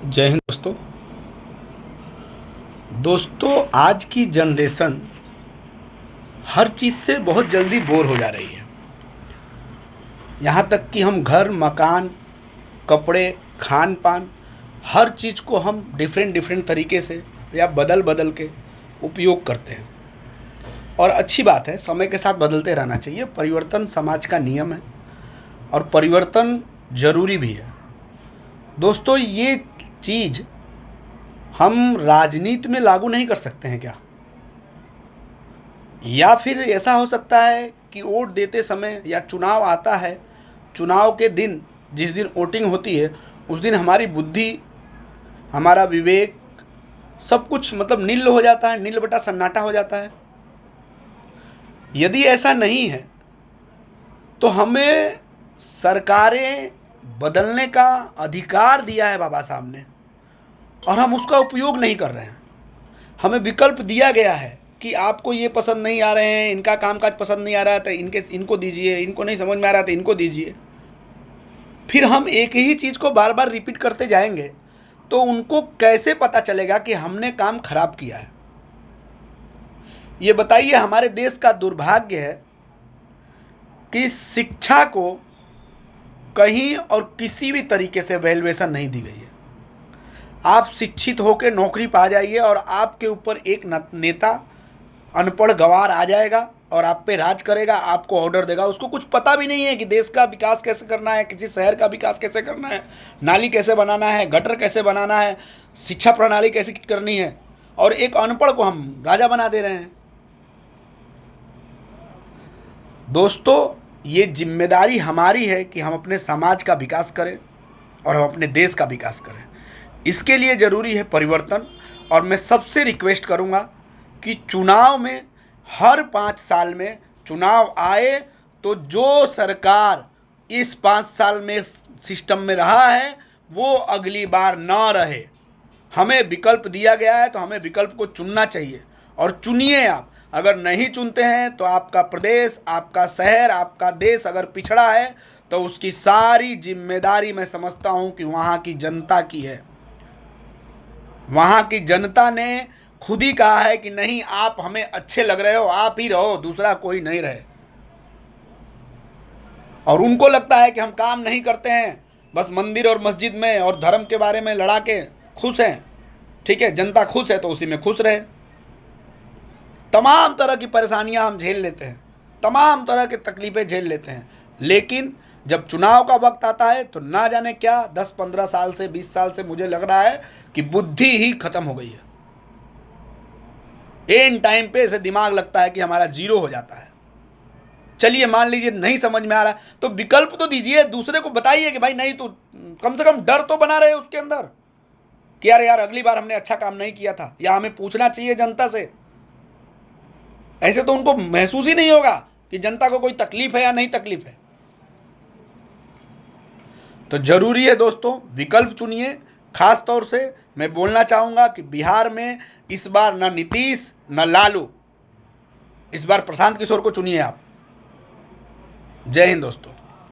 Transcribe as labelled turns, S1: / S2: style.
S1: जय हिंद दोस्तों। आज की जनरेशन हर चीज़ से बहुत जल्दी बोर हो जा रही है। यहाँ तक कि हम घर, मकान, कपड़े, खान पान हर चीज़ को हम डिफरेंट डिफरेंट तरीके से या बदल बदल के उपयोग करते हैं। और अच्छी बात है, समय के साथ बदलते रहना चाहिए। परिवर्तन समाज का नियम है और परिवर्तन ज़रूरी भी है। दोस्तों, ये चीज़ हम राजनीति में लागू नहीं कर सकते हैं क्या? या फिर ऐसा हो सकता है कि वोट देते समय या चुनाव आता है, चुनाव के दिन जिस दिन वोटिंग होती है उस दिन हमारी बुद्धि, हमारा विवेक, सब कुछ मतलब नील हो जाता है, नील बटा सन्नाटा हो जाता है। यदि ऐसा नहीं है तो हमें सरकारें बदलने का अधिकार दिया है बाबा साहब ने, और हम उसका उपयोग नहीं कर रहे हैं। हमें विकल्प दिया गया है कि आपको ये पसंद नहीं आ रहे हैं, इनका कामकाज पसंद नहीं आ रहा है तो इनको दीजिए, इनको नहीं समझ में आ रहा है तो इनको दीजिए। फिर हम एक ही चीज़ को बार बार रिपीट करते जाएंगे तो उनको कैसे पता चलेगा कि हमने काम खराब किया है? ये बताइए। हमारे देश का दुर्भाग्य है कि शिक्षा को कहीं और किसी भी तरीके से वैल्यूएशन नहीं दी गई है। आप शिक्षित होकर नौकरी पा जाइए और आपके ऊपर एक नेता अनपढ़ गंवार आ जाएगा और आप पे राज करेगा, आपको ऑर्डर देगा। उसको कुछ पता भी नहीं है कि देश का विकास कैसे करना है, किसी शहर का विकास कैसे करना है, नाली कैसे बनाना है, गटर कैसे बनाना है, शिक्षा प्रणाली कैसे करनी है, और एक अनपढ़ को हम राजा बना दे रहे हैं। दोस्तों, ये जिम्मेदारी हमारी है कि हम अपने समाज का विकास करें और हम अपने देश का विकास करें। इसके लिए ज़रूरी है परिवर्तन। और मैं सबसे रिक्वेस्ट करूंगा कि चुनाव में हर 5 साल में चुनाव आए तो जो सरकार इस 5 साल में सिस्टम में रहा है वो अगली बार ना रहे। हमें विकल्प दिया गया है तो हमें विकल्प को चुनना चाहिए, और चुनिए आप। अगर नहीं चुनते हैं तो आपका प्रदेश, आपका शहर, आपका देश अगर पिछड़ा है तो उसकी सारी जिम्मेदारी मैं समझता हूं कि वहाँ की जनता की है। वहाँ की जनता ने खुद ही कहा है कि नहीं, आप हमें अच्छे लग रहे हो, आप ही रहो, दूसरा कोई नहीं रहे। और उनको लगता है कि हम काम नहीं करते हैं, बस मंदिर और मस्जिद में और धर्म के बारे में लड़ा के खुश हैं। ठीक है, जनता खुश है तो उसी में खुश रहे। तमाम तरह की परेशानियां हम झेल लेते हैं, तमाम तरह की तकलीफ़ें झेल लेते हैं, लेकिन जब चुनाव का वक्त आता है तो ना जाने क्या 10-15 साल से, 20 साल से मुझे लग रहा है कि बुद्धि ही खत्म हो गई है। एन टाइम पे ऐसे दिमाग लगता है कि हमारा जीरो हो जाता है। चलिए, मान लीजिए नहीं समझ में आ रहा है तो विकल्प तो दीजिए, दूसरे को बताइए कि भाई नहीं, तो कम से कम डर तो बना रहे उसके अंदर कि यार अगली बार हमने अच्छा काम नहीं किया था, या हमें पूछना चाहिए जनता से। ऐसे तो उनको महसूस ही नहीं होगा कि जनता को कोई तकलीफ है या नहीं तकलीफ है। तो जरूरी है दोस्तों, विकल्प चुनिए। खास तौर से मैं बोलना चाहूँगा कि बिहार में इस बार ना नीतीश ना लालू, इस बार प्रशांत किशोर को चुनिए आप। जय हिंद दोस्तों।